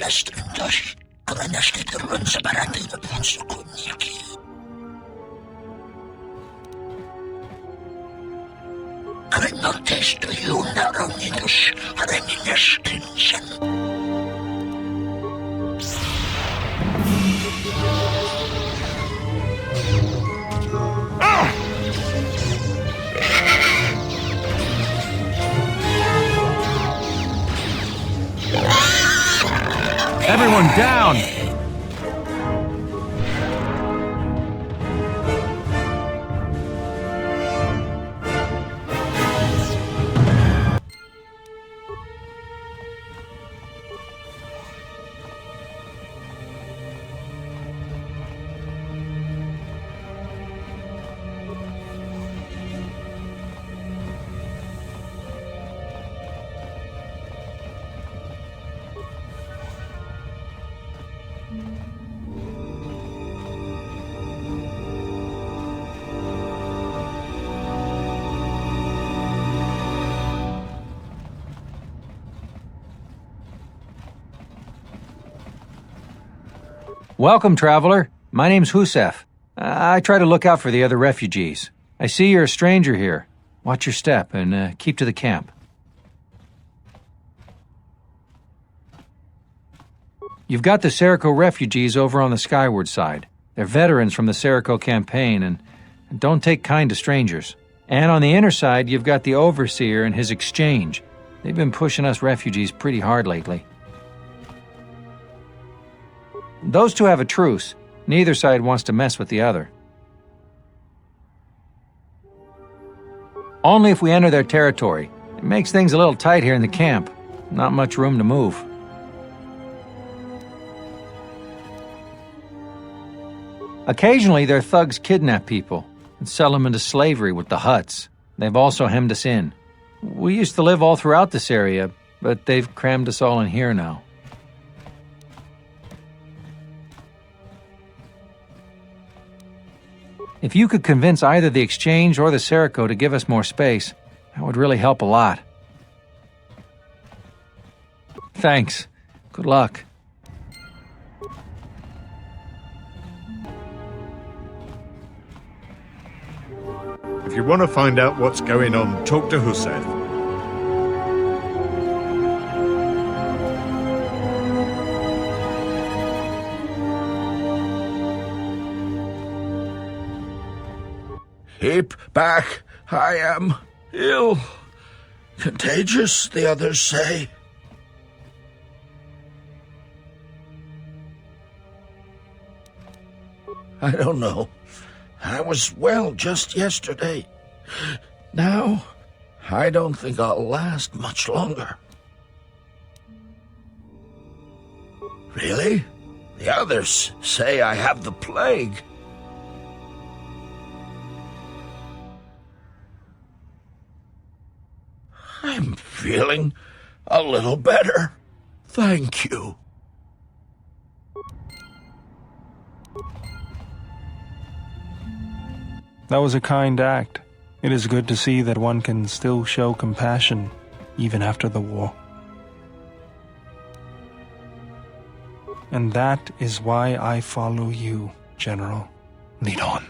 Westerndoś, Granaszki Trunce Baraty na Ponsukunniki. Krenotes to Juna Romnidus, Remineskünsen. Everyone down! Welcome, traveler. My name's Husef. I try to look out for the other refugees. I see you're a stranger here. Watch your step and keep to the camp. You've got the Serroco refugees over on the skyward side. They're veterans from the Serroco campaign and don't take kind to strangers. And on the inner side, you've got the Overseer and his Exchange. They've been pushing us refugees pretty hard lately. Those two have a truce. Neither side wants to mess with the other. Only if we enter their territory. It makes things a little tight here in the camp. Not much room to move. Occasionally, their thugs kidnap people and sell them into slavery with the Hutts. They've also hemmed us in. We used to live all throughout this area, but they've crammed us all in here now. If you could convince either the Exchange or the Serroco to give us more space, that would really help a lot. Thanks. Good luck. If you want to find out what's going on, talk to Husef. Keep back. I am ill. Contagious, the others say. I don't know. I was well just yesterday. Now, I don't think I'll last much longer. Really? The others say I have the plague. I'm feeling a little better. Thank you. That was a kind act. It is good to see that one can still show compassion, even after the war. And that is why I follow you, General. Lead on.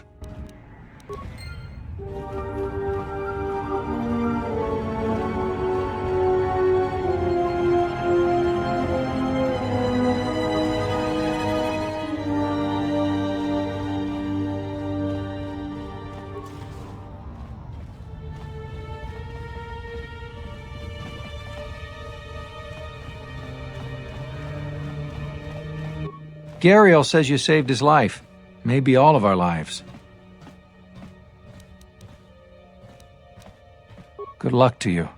Gariel says you saved his life. Maybe all of our lives. Good luck to you.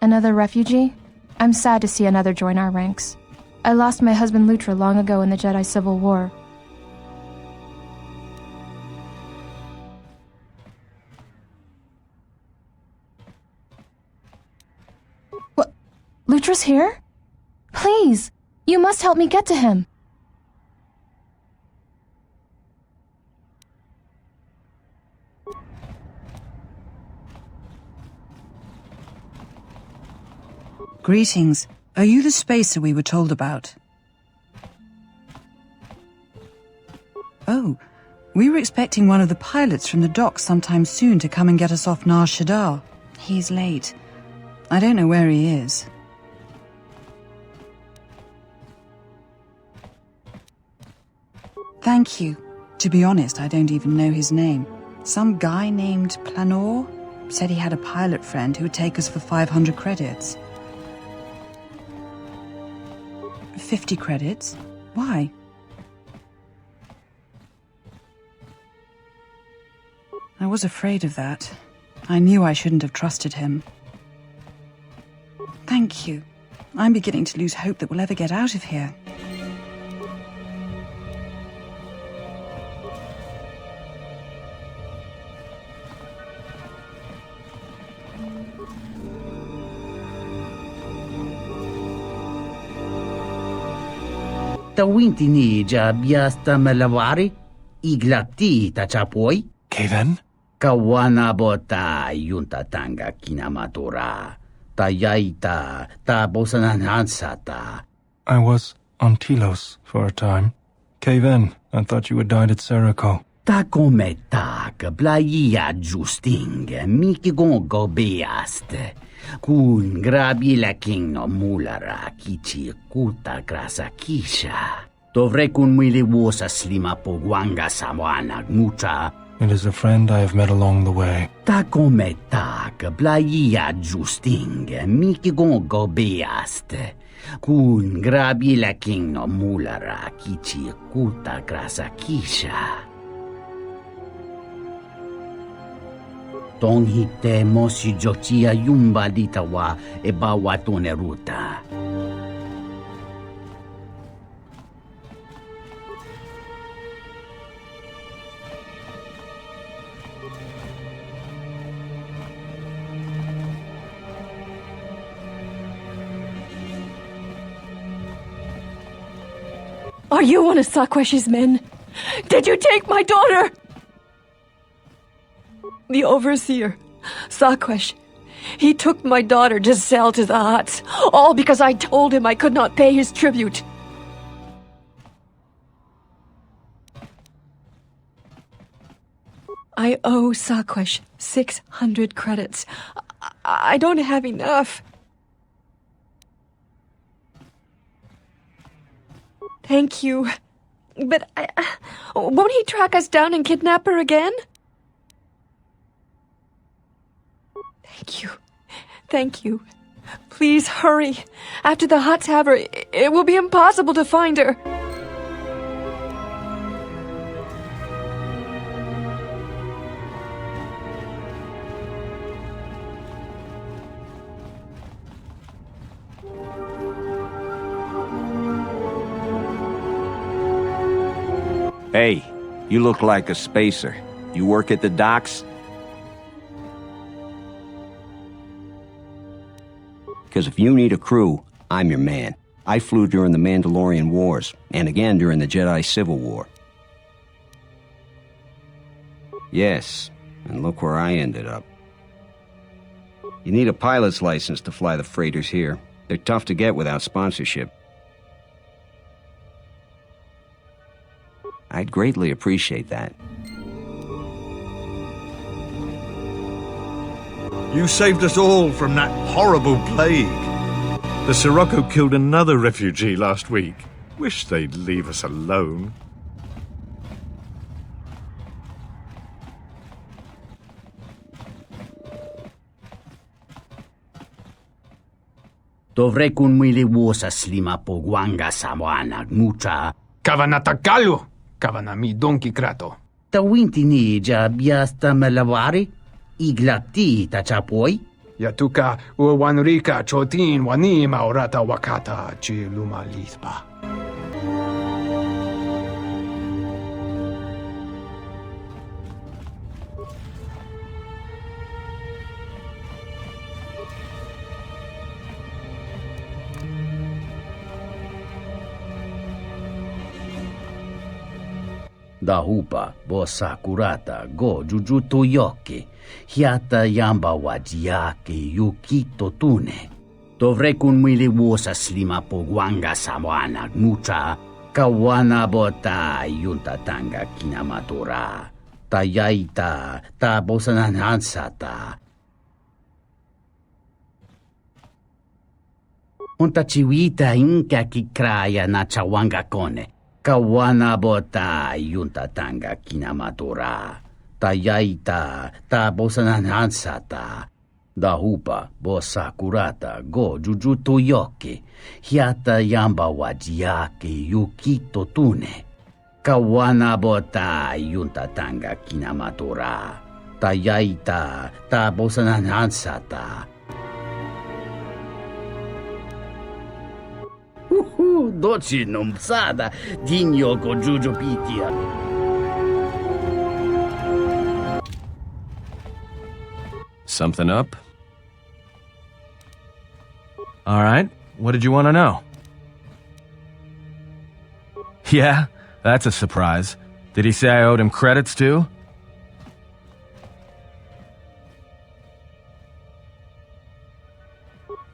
Another refugee? I'm sad to see another join our ranks. I lost my husband Lutra long ago in the Jedi Civil War. What? Lutra's here? Please! You must help me get to him. Greetings. Are you the spacer we were told about? Oh, we were expecting one of the pilots from the docks sometime soon to come and get us off Nar Shadda. He's late. I don't know where he is. Thank you. To be honest, I don't even know his name. Some guy named Planor said he had a pilot friend who would take us for 500 credits. 50 credits? Why? I was afraid of that. I knew I shouldn't have trusted him. Thank you. I'm beginning to lose hope that we'll ever get out of here. Tawintini biasta malavari, iglati tachapoi, Kaven? kawana bota yunta tanga kinamatora, tayaita ta bosananhansata. I was on Telos for a time. Kaven, I thought you had died at Serroco. Ta come tak blaia justing, miki gongo beaste. Kun grabi la king no mulara kichi kuta grasa kisha. Dovrei kun mwili wosa slima pogwanga sawana mucha. It is a friend I have met along the way. Ta come tak blaia justing, miki gongo beaste. Kun grabi la king no mulara kichi kuta grasa kisha. Tong hite mosi jochia yumba ditawa e bawatone ruta. Are you one of Sakwesh's men? Did you take my daughter? The overseer, Sakwesh, he took my daughter to sell to the Huts, all because I told him I could not pay his tribute. I owe Sakwesh 600 credits. I don't have enough. Thank you. But won't he track us down and kidnap her again? Thank you. Thank you. Please hurry. After the Huts have her, it will be impossible to find her. Hey, you look like a spacer. You work at the docks? Because if you need a crew, I'm your man. I flew during the Mandalorian Wars, and again during the Jedi Civil War. Yes, and look where I ended up. You need a pilot's license to fly the freighters here. They're tough to get without sponsorship. I'd greatly appreciate that. You saved us all from that horrible plague. The Serroco killed another refugee last week. Wish they'd leave us alone. Dovrei kun mwili wosa slima pogwanga sawana mucha. Kavanatakalu, kavanami donki krato. Tawintini biasta malavari, iglati tachapoi. Yatuka uwanrika chotin wanima orata wakata chiluma lispa. Dahupa bosa kurata go jujuto yoke. Hiata yamba wajiake yukito tune. Tovrekun miliwusa slima po wanga sawana mucha kawana bota yunta tanga kinamatura. Tayaita ta bosananansata. Unta chiwita inka kikraya na chawanga kone. Kawana bota yunta tanga kinamatura. Tayaita ta bosananansata. Dahupa bosa kurata go jujuto yoke. Hiata yamba wajiake yukito tune. Kawana bota yunta tanga kinamatura. Tayaita ta bosananansata. Doci nomsada dinyo go jujupitia. Something up? All right. What did you want to know? Yeah, that's a surprise. Did he say I owed him credits too?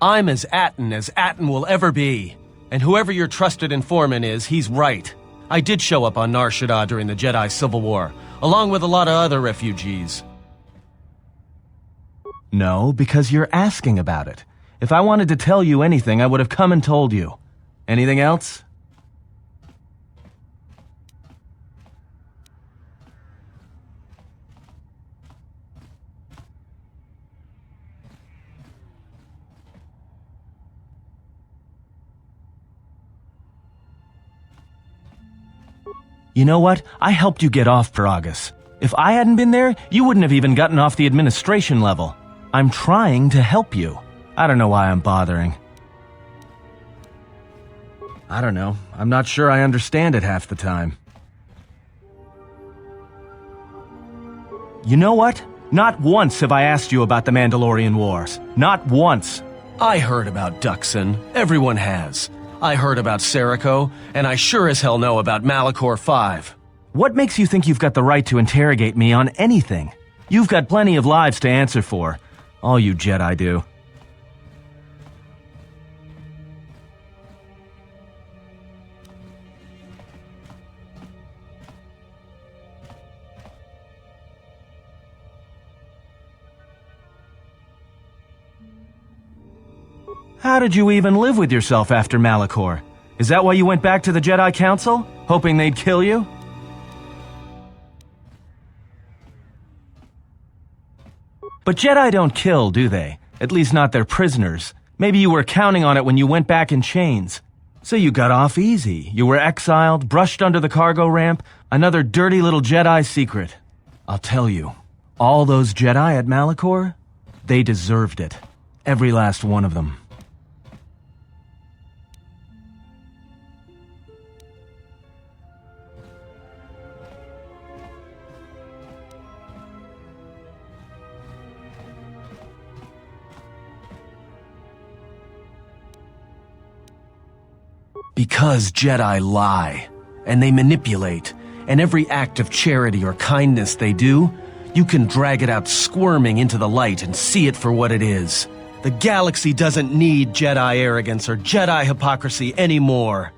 I'm as Atton will ever be. And whoever your trusted informant is, he's right. I did show up on Nar Shadda during the Jedi Civil War, along with a lot of other refugees. No, because you're asking about it. If I wanted to tell you anything, I would have come and told you. Anything else? You know what? I helped you get off Paragus. If I hadn't been there, you wouldn't have even gotten off the administration level. I'm trying to help you. I don't know why I'm bothering. I don't know. I'm not sure I understand it half the time. You know what? Not once have I asked you about the Mandalorian Wars. Not once. I heard about Duxon. Everyone has. I heard about Serroco, and I sure as hell know about Malachor 5. What makes you think you've got the right to interrogate me on anything? You've got plenty of lives to answer for. All you Jedi do. How did you even live with yourself after Malachor? Is that why you went back to the Jedi Council? Hoping they'd kill you? But Jedi don't kill, do they? At least not their prisoners. Maybe you were counting on it when you went back in chains. So you got off easy. You were exiled, brushed under the cargo ramp, another dirty little Jedi secret. I'll tell you, all those Jedi at Malachor, they deserved it. Every last one of them. Because Jedi lie, and they manipulate, and every act of charity or kindness they do, you can drag it out squirming into the light and see it for what it is. The galaxy doesn't need Jedi arrogance or Jedi hypocrisy anymore.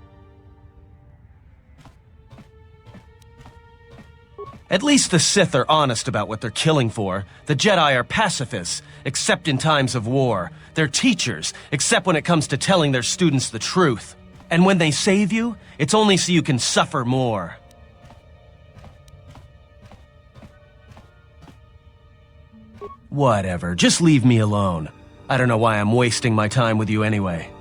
At least the Sith are honest about what they're killing for. The Jedi are pacifists, except in times of war. They're teachers, except when it comes to telling their students the truth. And when they save you, it's only so you can suffer more. Whatever, just leave me alone. I don't know why I'm wasting my time with you anyway.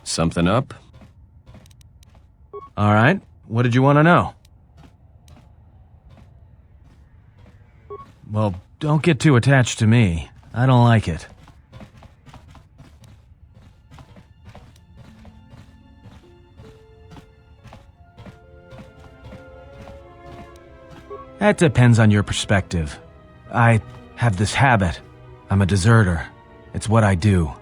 Something up? All right. What did you want to know? Well, don't get too attached to me. I don't like it. That depends on your perspective. I have this habit. I'm a deserter. It's what I do.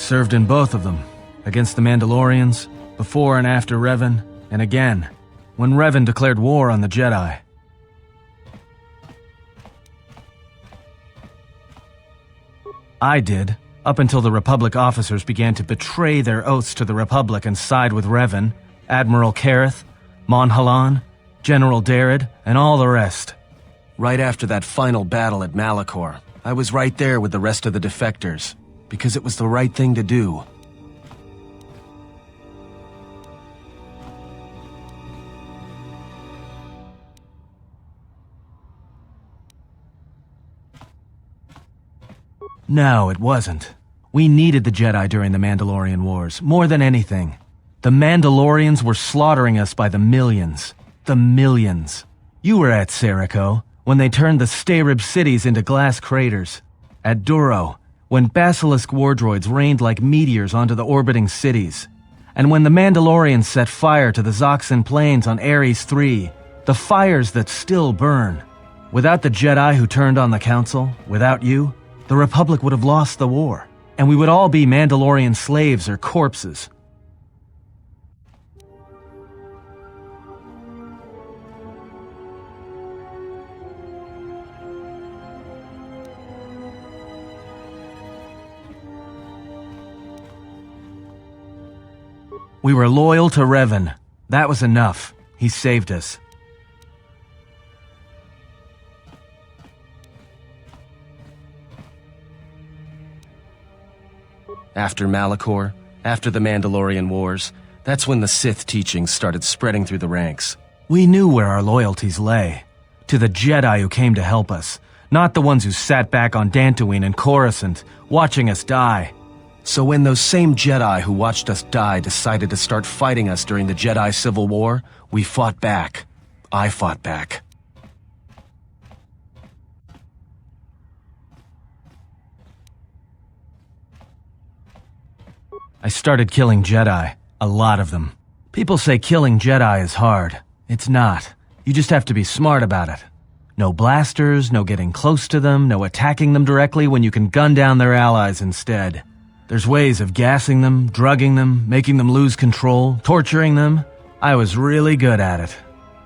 Served in both of them. Against the Mandalorians, before and after Revan, and again, when Revan declared war on the Jedi. I did, up until the Republic officers began to betray their oaths to the Republic and side with Revan, Admiral Kareth, Mon Halan, General Darad, and all the rest. Right after that final battle at Malachor, I was right there with the rest of the defectors, because it was the right thing to do. No, it wasn't. We needed the Jedi during the Mandalorian Wars, more than anything. The Mandalorians were slaughtering us by the millions. The millions. You were at Serroco, when they turned the Starib cities into glass craters. At Duro, when Basilisk war droids rained like meteors onto the orbiting cities. And when the Mandalorians set fire to the Zoxan plains on Ares III, the fires that still burn. Without the Jedi who turned on the Council, without you, the Republic would have lost the war, and we would all be Mandalorian slaves or corpses. We were loyal to Revan. That was enough. He saved us. After Malachor, after the Mandalorian Wars, that's when the Sith teachings started spreading through the ranks. We knew where our loyalties lay. To the Jedi who came to help us, not the ones who sat back on Dantooine and Coruscant, watching us die. So when those same Jedi who watched us die decided to start fighting us during the Jedi Civil War, we fought back. I fought back. I started killing Jedi. A lot of them. People say killing Jedi is hard. It's not. You just have to be smart about it. No blasters, no getting close to them, no attacking them directly when you can gun down their allies instead. There's ways of gassing them, drugging them, making them lose control, torturing them. I was really good at it.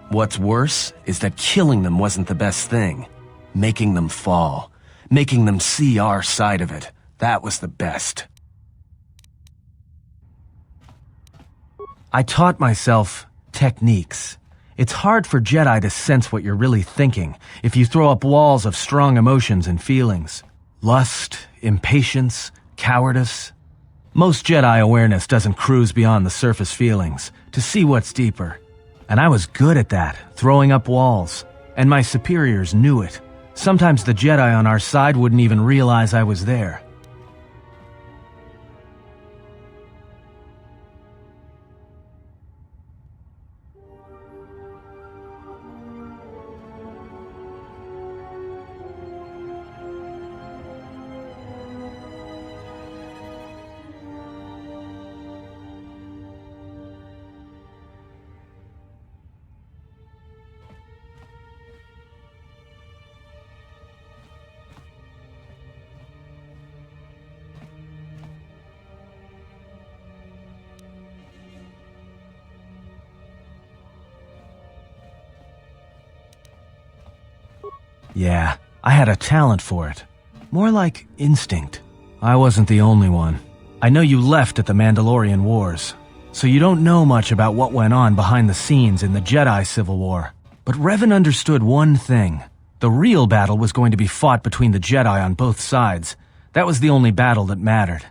What's worse is that killing them wasn't the best thing. Making them fall. Making them see our side of it. That was the best. I taught myself techniques. It's hard for Jedi to sense what you're really thinking if you throw up walls of strong emotions and feelings. Lust, impatience, cowardice. Most Jedi awareness doesn't cruise beyond the surface feelings to see what's deeper. And I was good at that, throwing up walls. And my superiors knew it. Sometimes the Jedi on our side wouldn't even realize I was there. Yeah, I had a talent for it. More like instinct. I wasn't the only one. I know you left at the Mandalorian Wars, so you don't know much about what went on behind the scenes in the Jedi Civil War. But Revan understood one thing. The real battle was going to be fought between the Jedi on both sides. That was the only battle that mattered.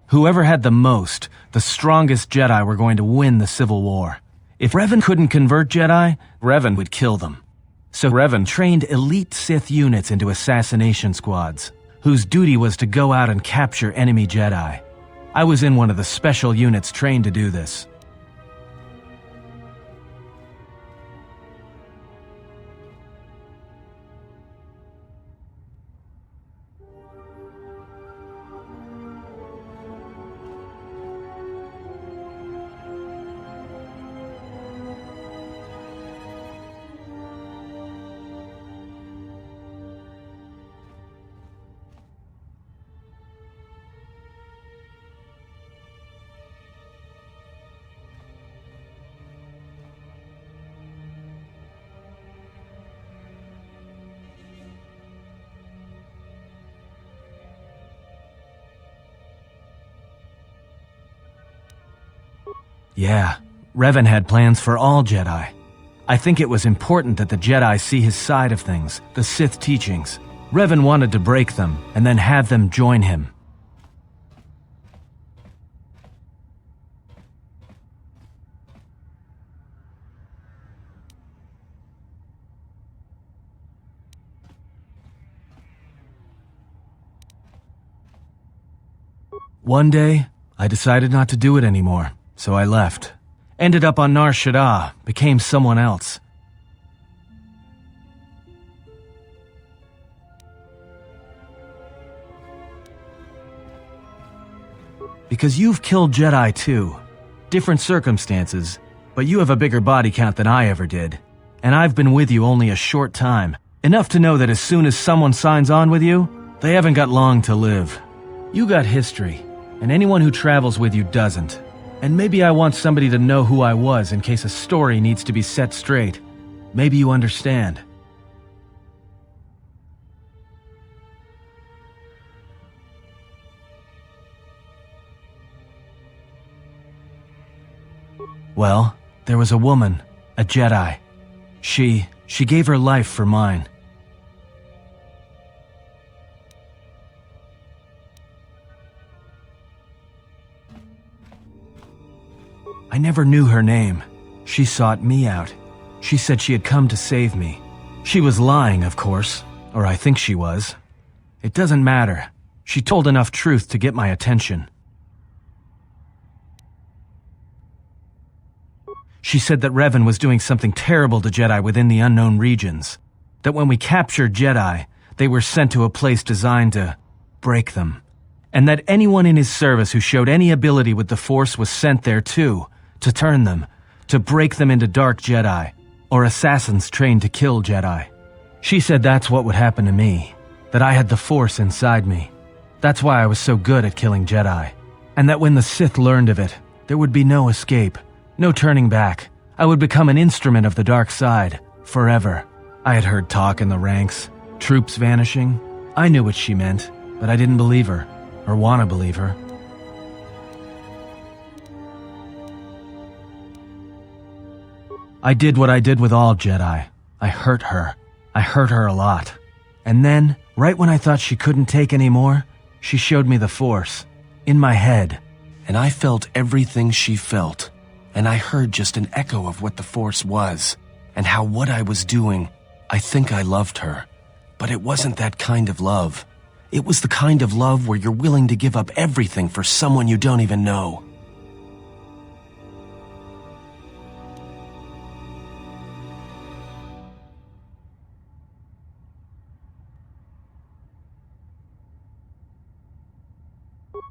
Whoever had the most, the strongest Jedi were going to win the Civil War. If Revan couldn't convert Jedi, Revan would kill them. So Revan trained elite Sith units into assassination squads, whose duty was to go out and capture enemy Jedi. I was in one of the special units trained to do this. Yeah, Revan had plans for all Jedi. I think it was important that the Jedi see his side of things, the Sith teachings. Revan wanted to break them, and then have them join him. One day, I decided not to do it anymore, so I left. Ended up on Nar Shadda, became someone else. Because you've killed Jedi too. Different circumstances, but you have a bigger body count than I ever did. And I've been with you only a short time, enough to know that as soon as someone signs on with you, they haven't got long to live. You got history, and anyone who travels with you doesn't. And maybe I want somebody to know who I was in case a story needs to be set straight. Maybe you understand. Well, there was a woman, a Jedi. She gave her life for mine. I never knew her name. She sought me out. She said she had come to save me. She was lying, of course, or I think she was. It doesn't matter. She told enough truth to get my attention. She said that Revan was doing something terrible to Jedi within the unknown regions. That when we captured Jedi, they were sent to a place designed to break them. And that anyone in his service who showed any ability with the Force was sent there too, to turn them, to break them into dark Jedi, or assassins trained to kill Jedi. She said that's what would happen to me, that I had the Force inside me. That's why I was so good at killing Jedi. And that when the Sith learned of it, there would be no escape, no turning back. I would become an instrument of the dark side, forever. I had heard talk in the ranks, troops vanishing. I knew what she meant, but I didn't believe her, or want to believe her. I did what I did with all Jedi. I hurt her. I hurt her a lot. And then, right when I thought she couldn't take any more, she showed me the Force, in my head. And I felt everything she felt. And I heard just an echo of what the Force was, and how what I was doing, I think I loved her. But it wasn't that kind of love. It was the kind of love where you're willing to give up everything for someone you don't even know.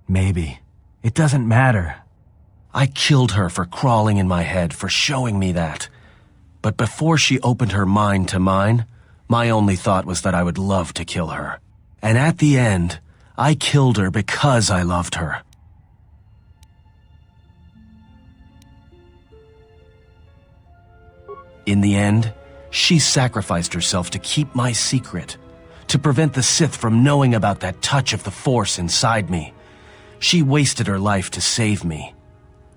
Maybe. It doesn't matter. I killed her for crawling in my head, for showing me that. But before she opened her mind to mine, my only thought was that I would love to kill her. And at the end, I killed her because I loved her. In the end, she sacrificed herself to keep my secret, to prevent the Sith from knowing about that touch of the Force inside me. She wasted her life to save me.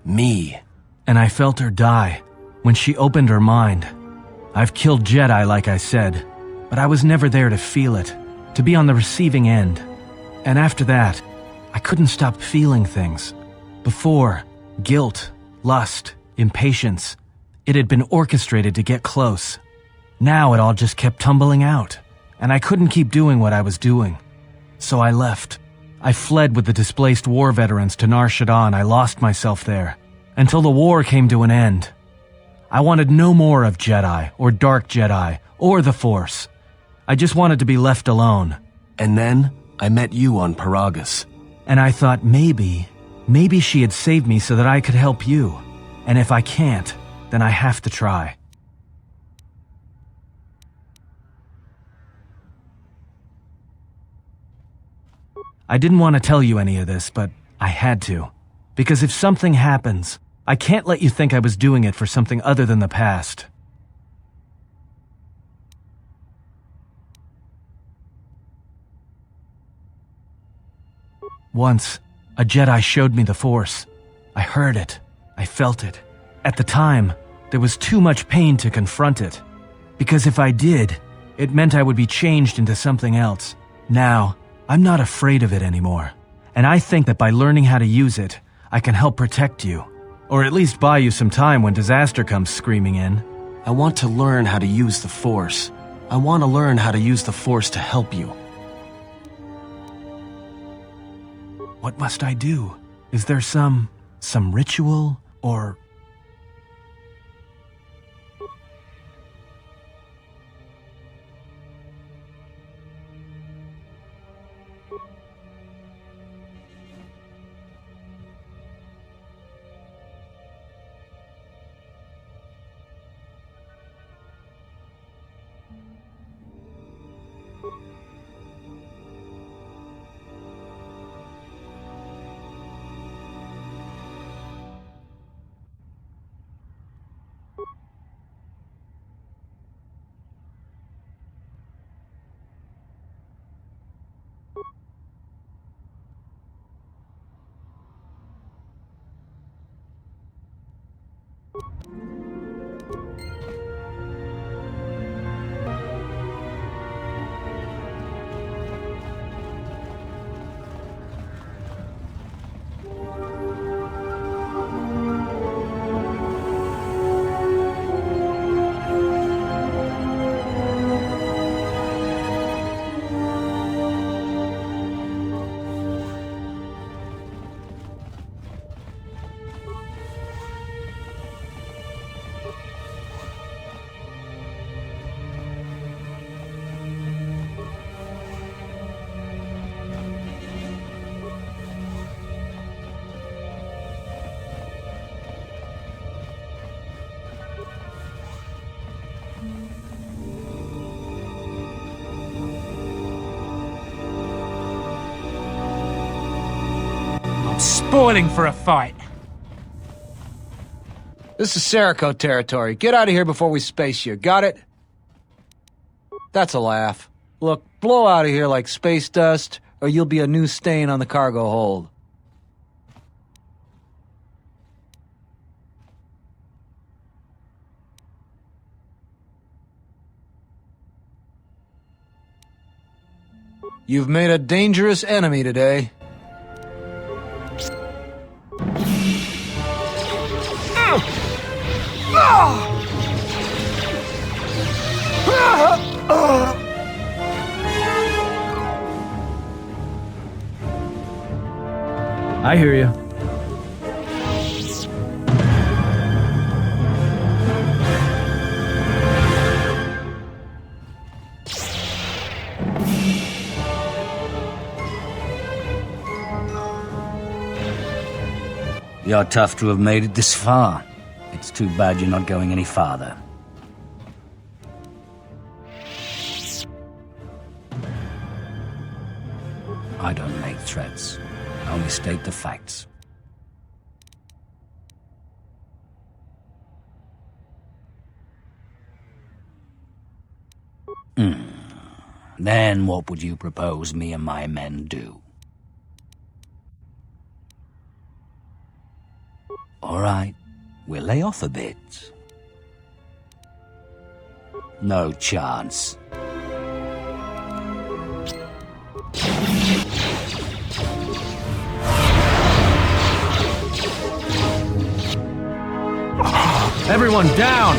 Me. And I felt her die when she opened her mind. I've killed Jedi, like I said, but I was never there to feel it, to be on the receiving end. And after that, I couldn't stop feeling things. Before, guilt, lust, impatience. It had been orchestrated to get close. Now it all just kept tumbling out, and I couldn't keep doing what I was doing. So I left. I fled with the displaced war veterans to Nar Shadda, and I lost myself there, until the war came to an end. I wanted no more of Jedi, or Dark Jedi, or the Force. I just wanted to be left alone. And then, I met you on Paragus. And I thought maybe she had saved me so that I could help you. And if I can't, then I have to try. I didn't want to tell you any of this, but I had to. Because if something happens, I can't let you think I was doing it for something other than the past. Once, a Jedi showed me the Force. I heard it. I felt it. At the time, there was too much pain to confront it. Because if I did, it meant I would be changed into something else. Now, I'm not afraid of it anymore. And I think that by learning how to use it, I can help protect you. Or at least buy you some time when disaster comes screaming in. I want to learn how to use the Force. I want to learn how to use the Force to help you. What must I do? Is there some ritual, or... Spoiling for a fight. This is Serroco territory. Get out of here before we space you. Got it? That's a laugh. Look, blow out of here like space dust, or you'll be a new stain on the cargo hold. You've made a dangerous enemy today. I hear you. You're tough to have made it this far. It's too bad you're not going any farther. I don't make threats. I only state the facts. Then what would you propose me and my men do? All right, we'll lay off a bit. No chance. Everyone down!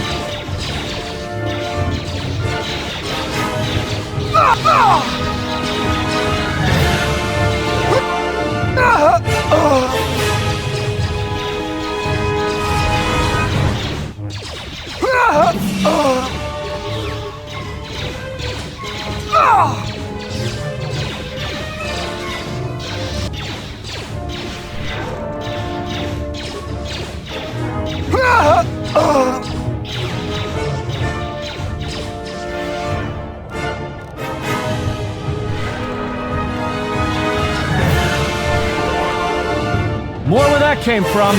More where that came from.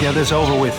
get this over with.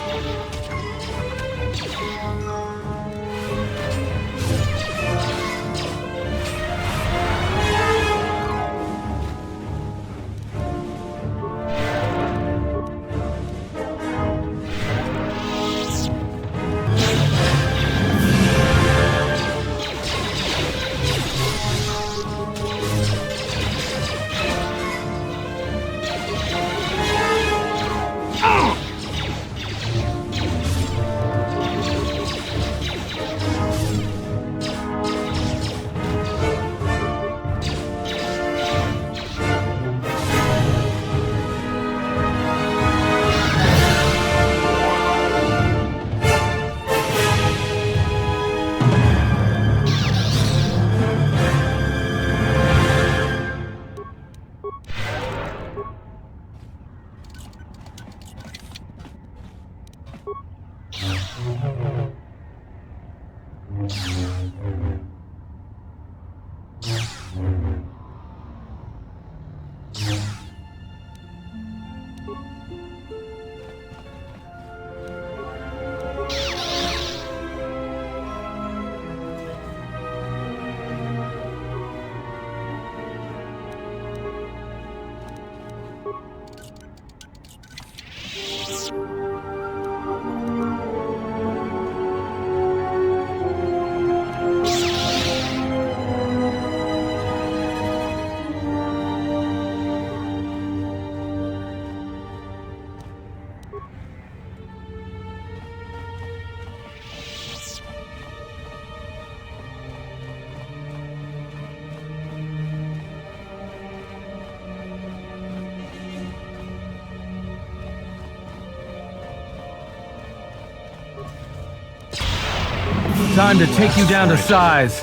Time to take you down to size.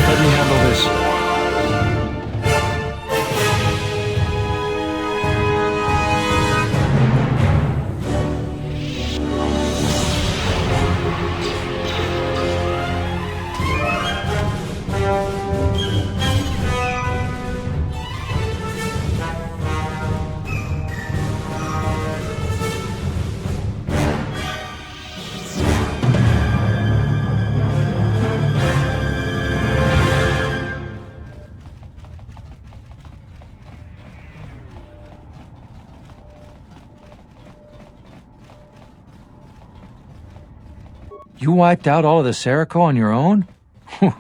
Let me handle this. You wiped out all of the Serroco on your own? Whew,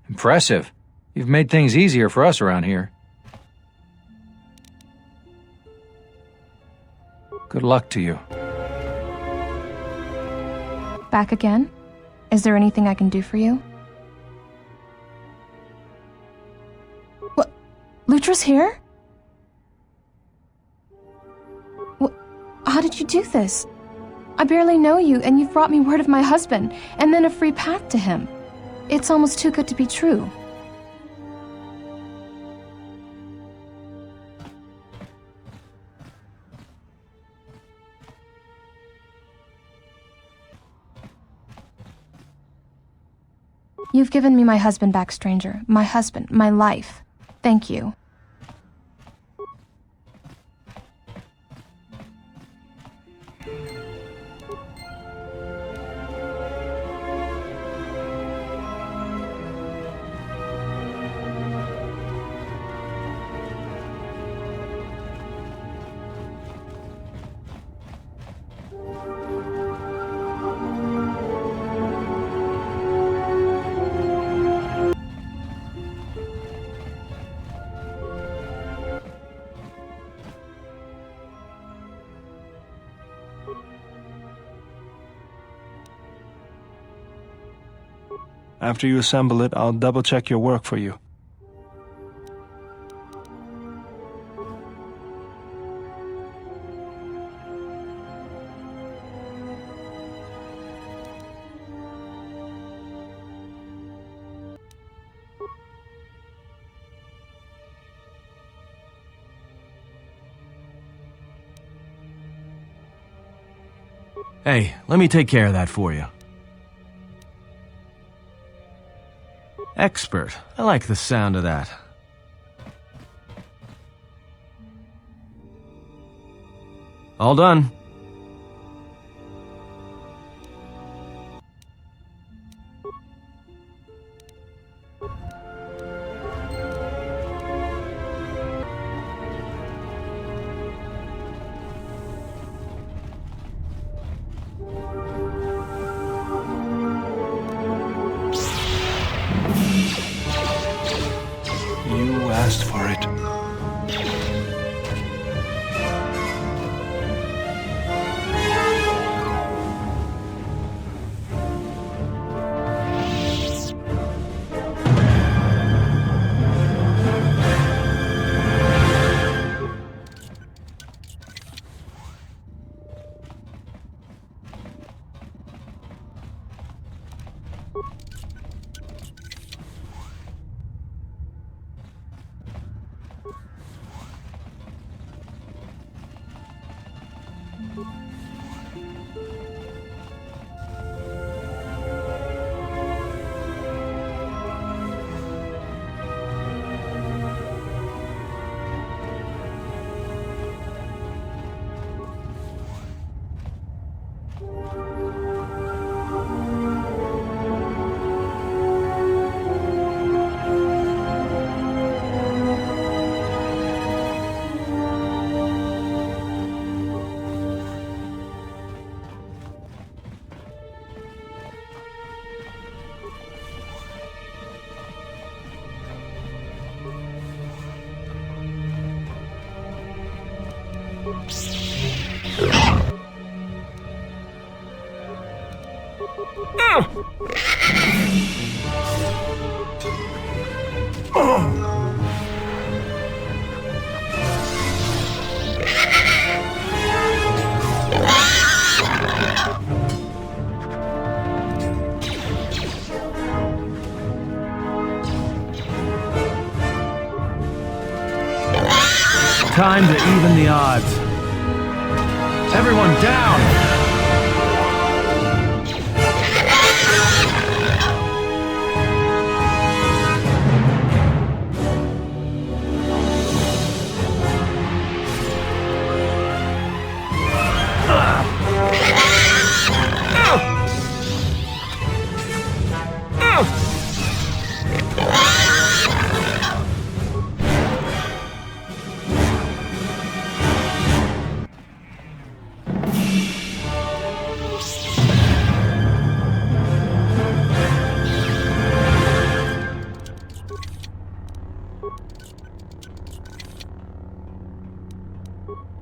impressive. You've made things easier for us around here. Good luck to you. Back again? Is there anything I can do for you? What? Lutra's here? What? How did you do this? I barely know you, and you've brought me word of my husband, and then a free path to him. It's almost too good to be true. You've given me my husband back, stranger. My husband, my life. Thank you. After you assemble it, I'll double-check your work for you. Hey, let me take care of that for you. Expert. I like the sound of that. All done. You asked for it. Time to even the odds. Everyone down!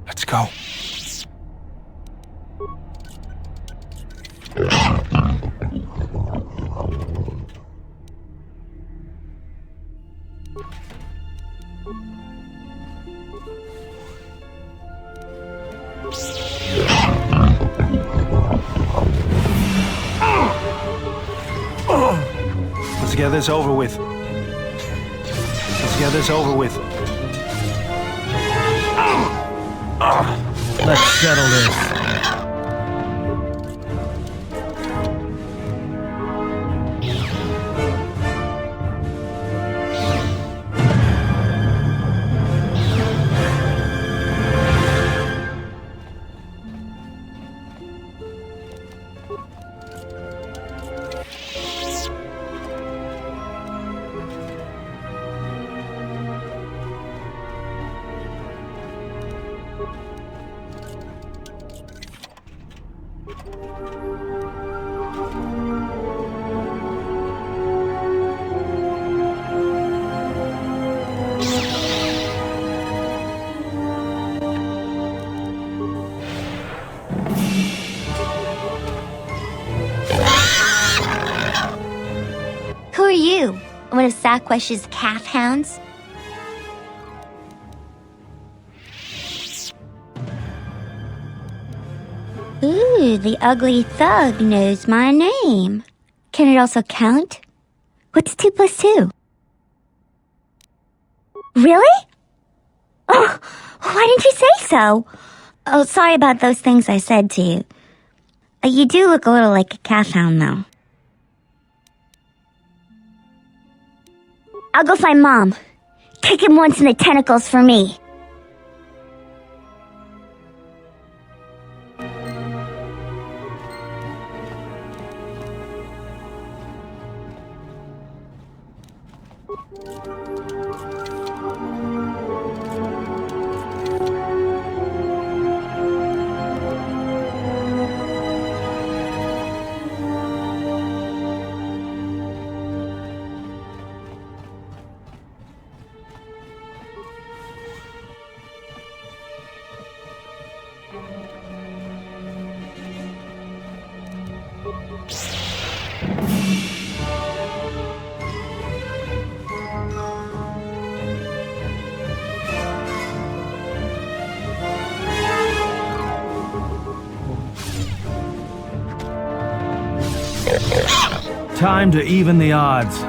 Let's go. Let's get this over with. Let's get this over with. Let's settle this. Who are you? One of Saquesh's calf hounds? Ooh, the ugly thug knows my name. Can it also count? What's 2 plus 2? Really? Oh, why didn't you say so? Oh, sorry about those things I said to you. You do look a little like a calf hound, though. I'll go find Mom. Kick him once in the tentacles for me. Time to even the odds.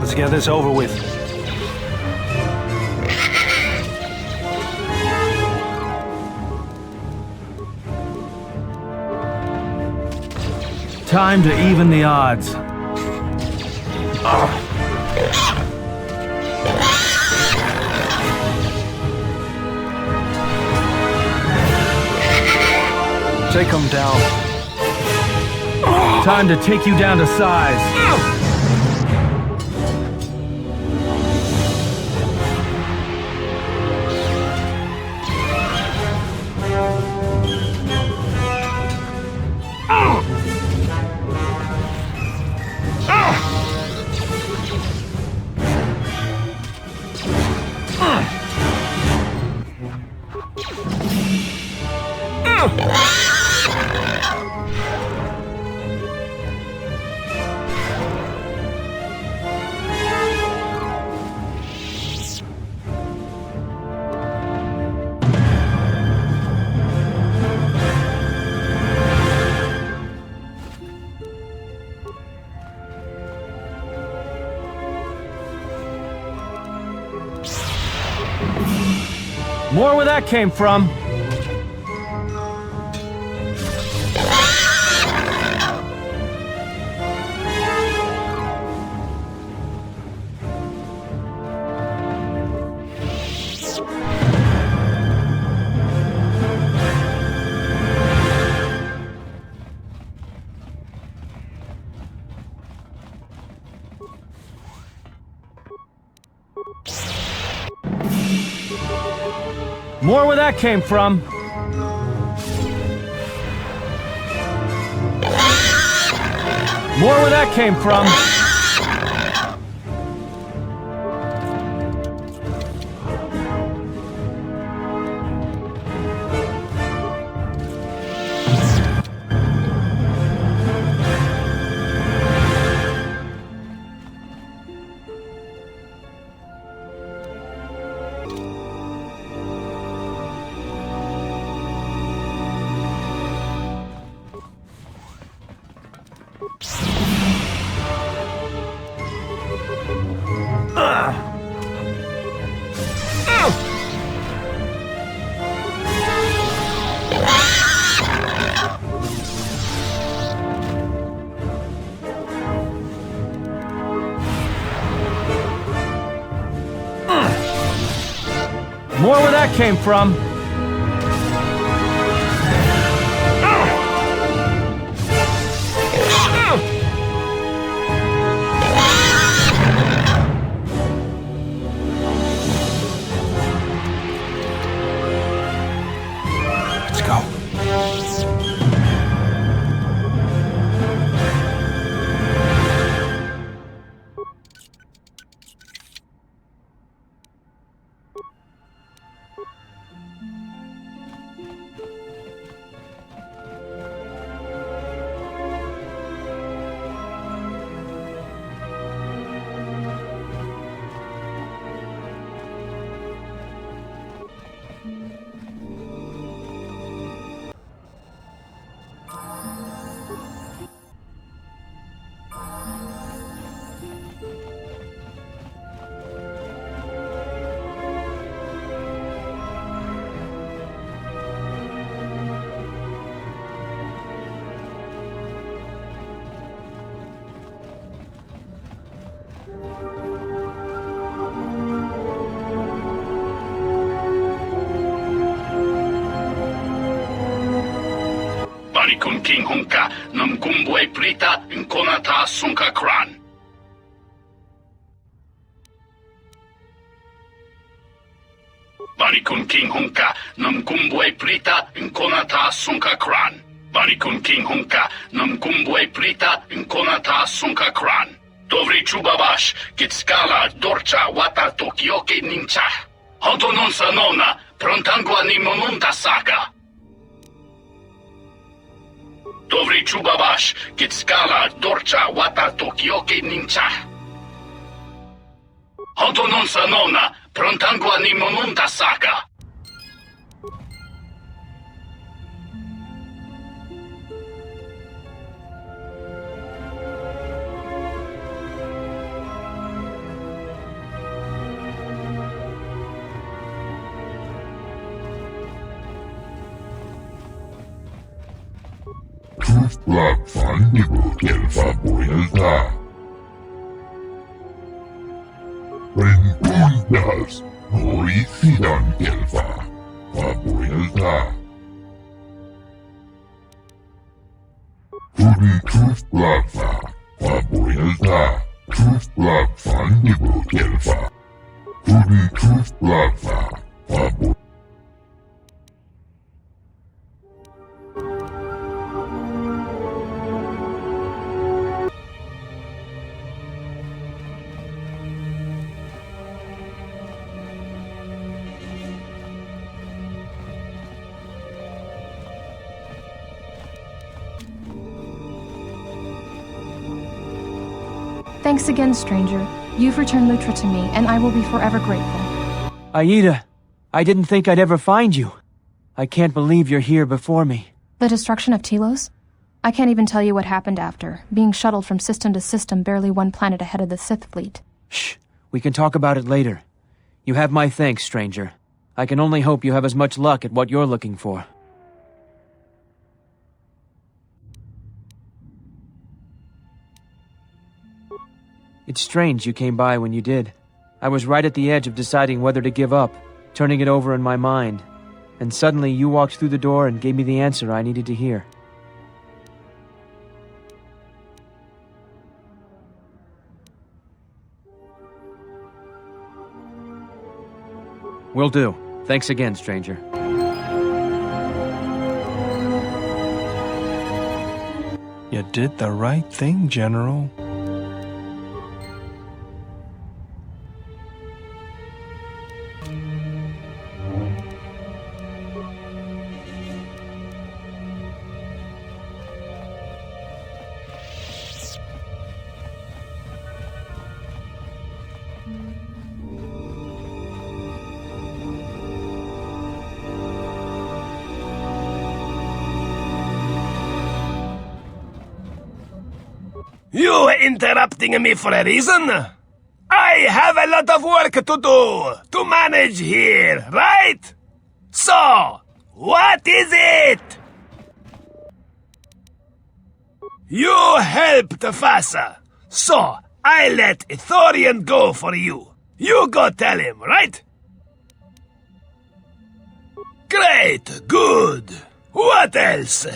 Let's get this over with. Time to even the odds. Take him down. Time to take you down to size. More where that came from. More where that came from. More where that came from. More where that came from. Let's go. Barikun King Hunka, Namkumbwe Prita, Nkonata Sunka Kran. Barikun King Hunka, Namkumbwe Prita, Nkonata Sunka Kran. Barikun King Hunka, Namkumbwe Prita, Nkonata Sunka Kran. Dovri Chubabash, Kitskala, Dorcha, Wata Tokyoke Nincha. Hotonon Sanona, Prontangua Nimonunda Saka. Dovri Chubabash, Kitskala, Dorcha, Wata Tokyoke Nincha. Hotonon Sanona, Prontangua Nimonunda Saka. Black Fandigo Kelfa Boyalta. Rentundas, Noricidan Kelfa, Faboyalta. Truth Black Faboyalta. Truth Black Fandigo Kelfa. Truth Black Faboyalta. Thanks again, stranger. You've returned Meetra to me, and I will be forever grateful. Aida, I didn't think I'd ever find you. I can't believe you're here before me. The destruction of Telos? I can't even tell you what happened after, being shuttled from system to system barely one planet ahead of the Sith fleet. Shh, we can talk about it later. You have my thanks, stranger. I can only hope you have as much luck at what you're looking for. It's strange you came by when you did. I was right at the edge of deciding whether to give up, turning it over in my mind, and suddenly you walked through the door and gave me the answer I needed to hear. Will do. Thanks again, stranger. You did the right thing, General. You interrupting me for a reason? I have a lot of work to do, to manage here, right? So, what is it? You helped Fasa, so I let Ithorian go for you. You go tell him, right? Great! Good! What else?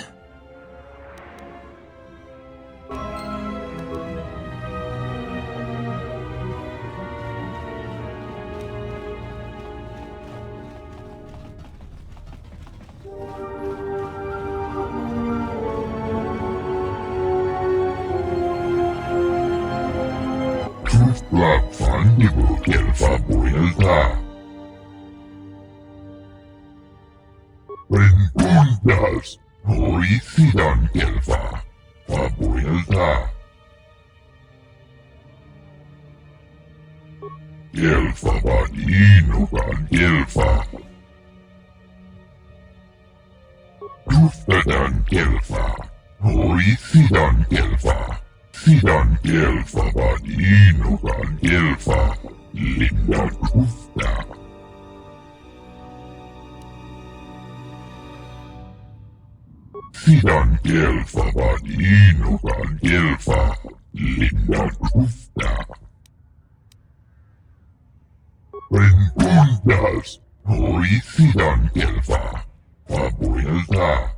Black Fandigo Kelfa Buelta. Rentundas, Hoicidan Kelfa, Fabuelta. Kelfa Badino Gan Kelfa. Duftadan Kelfa, Hoicidan Kelfa. Sidan Kelfa Badino Gan Kelfa, Linda Dufta. Sidan Kelfa Badino Gan Kelfa, Linda Dufta. Rentundas, Hoicidan Kelfa, Fabuelta.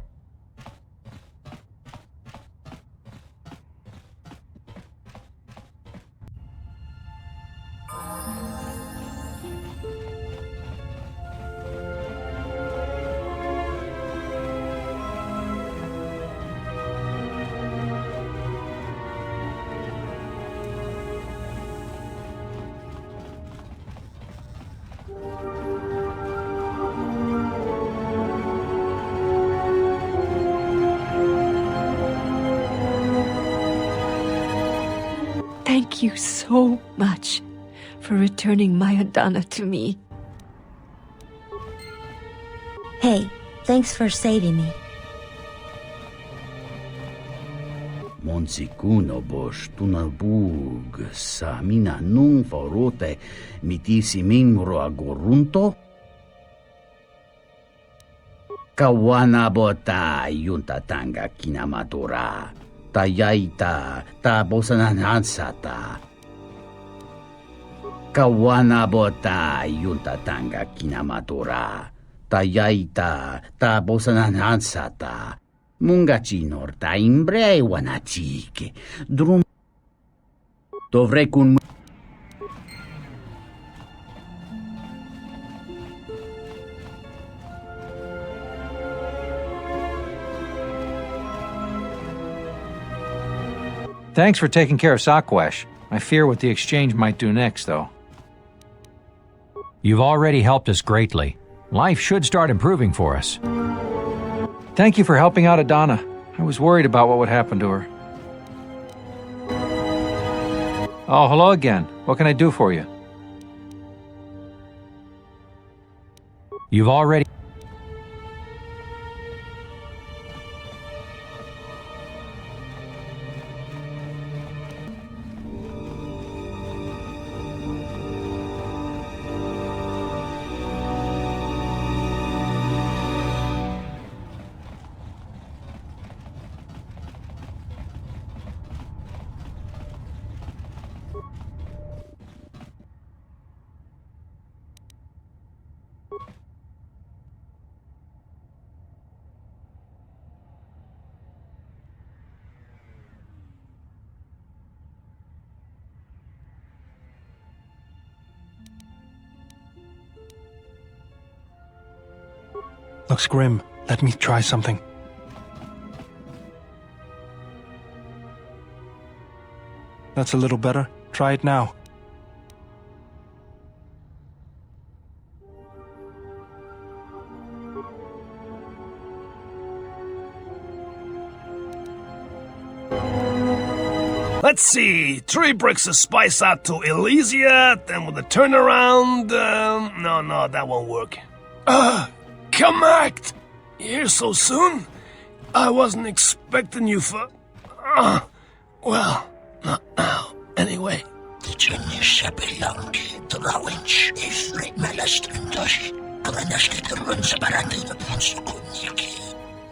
Thank you so much for returning my Adana to me. Hey, thanks for saving me. Monsikuno bosh tunabug samina nung forote mitisi minmuro agorunto. Kawana bota yunta tanga kinamatora. Tayaita ta bosananansata. Kawana bota yunta tanga kinamatora. Tayaita ta bosananansata. Mungachinor ta imbre wanachike. Drum. Dovrei kun. Thanks for taking care of Sakwesh. I fear what the exchange might do next, though. You've already helped us greatly. Life should start improving for us. Thank you for helping out Adana. I was worried about what would happen to her. Oh, hello again. What can I do for you? You've already... Looks grim. Let me try something. That's a little better. Try it now. Let's see. 3 bricks of spice out to Elysia, then with a turnaround. No, that won't work. Come act! Here so soon? I wasn't expecting you for... well, not now. Anyway.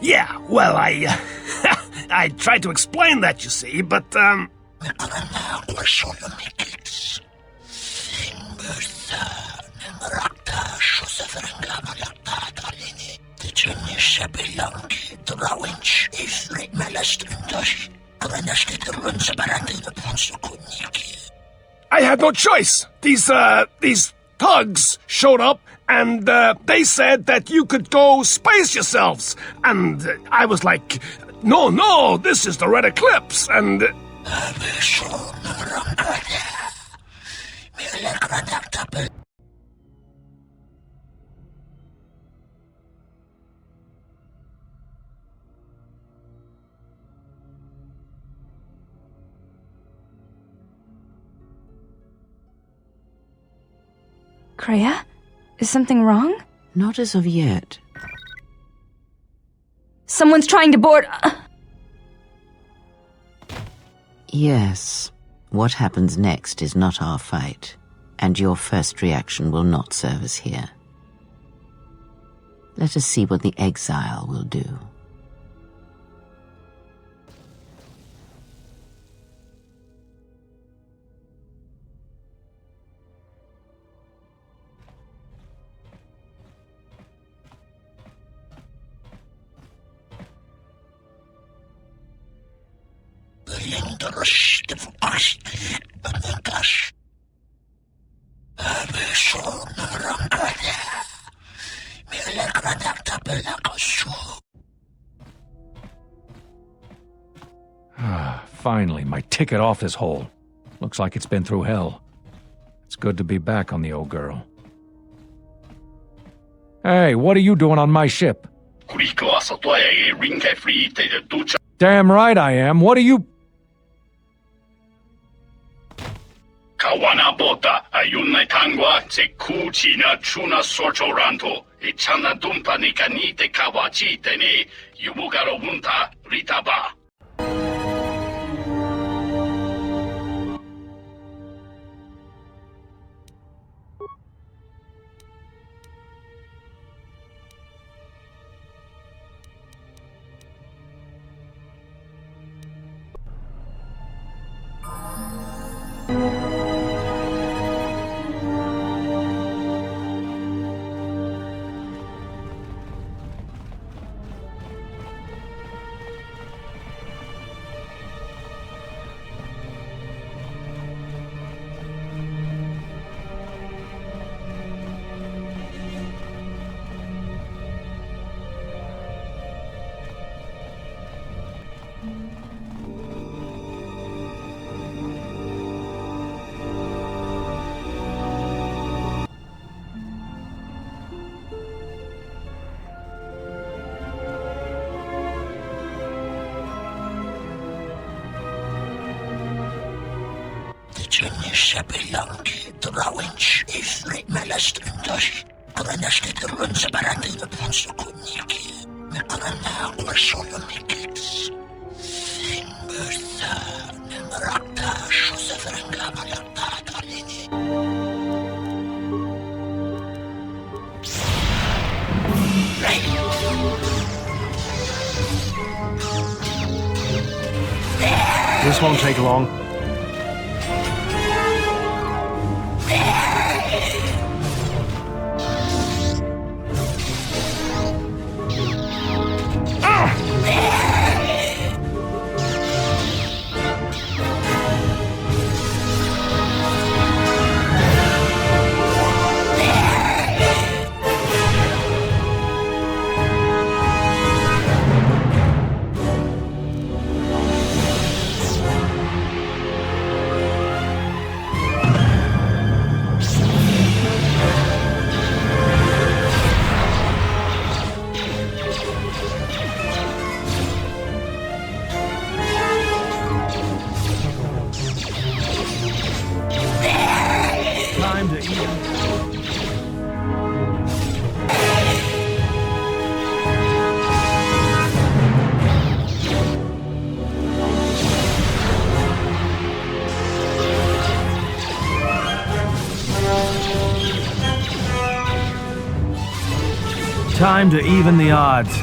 Yeah, well, I tried to explain that, you see, but, I had no choice. These thugs showed up and they said that you could go space yourselves. And I was like, no, this is the Red Eclipse. And Kreia? Is something wrong? Not as of yet. Someone's trying to board... Yes. What happens next is not our fight, and your first reaction will not serve us here. Let us see what the exile will do. Finally, my ticket off this hole. Looks like it's been through hell. It's good to be back on the old girl. Hey, what are you doing on my ship? Damn right I am. What are you... Kawanabota, ayunay tangwa, se kuchina chuna sorchoranto, ichana dumpa ni kanite kawachite ni, yubugaro bunta, ritaba. This won't take long. Time to even the odds.